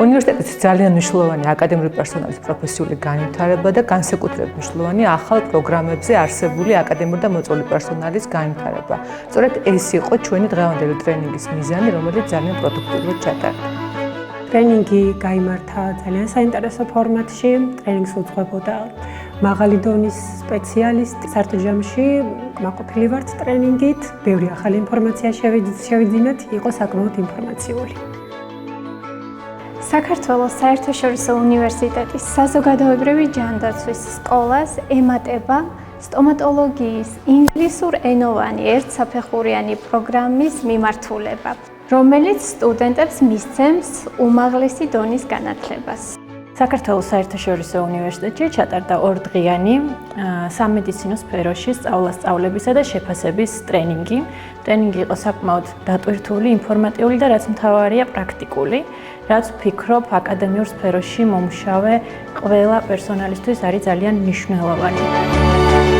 უნივერსიტეტის ძალიან მნიშვნელოვანი აკადემიური პერსონალის პროფესიული განვითარება და განსაკუთრებით მნიშვნელოვანი ახალ პროგრამებზე არსებული აკადემიური და მოწვეული პერსონალის განვითარება. სწორედ ეს იყო ჩვენი დღევანდელი ტრენინგის მიზანი, რომელიც ძალიან პროდუქტიულად ჩატარდა. ტრენინგი გაიმართა ძალიან საინტერესო ფორმატში. ტრენინგს უძღვებოდა მაღალი დონის სპეციალისტი. საერთო ჯამში მაყოფილი ვართ ტრენინგით. ბევრი ახალი ინფორმაცია შევიძინეთ, იყო საკმაოდ ინფორმაციული. საქართველოს საერთაშორისო უნივერსიტეტის საზოგადოებრივი ჯანდაცვის სკოლას ემატება სტომატოლოგიის ინგლისურენოვანი ერთსაფეხურიანი პროგრამის მიმართულება, რომელიც სტუდენტებს მისცემს უმაღლესი დონის განათლებას. საქართველოს საერთაშორისო უნივერსიტეტში ჩატარდა ორდღიანი სამედიცინო სფეროში სწავლა-სწავლებისა და შეფასების ტრენინგი. ტრენინგი იყო საკმაოდ დატვირთული, ინფორმატიული და რაც მთავარია პრაქტიკული, რაც ვფიქრობ აკადემიურ სფეროში მომუშავე ყველა პერსონალისთვის არის ძალიან მნიშვნელოვანი.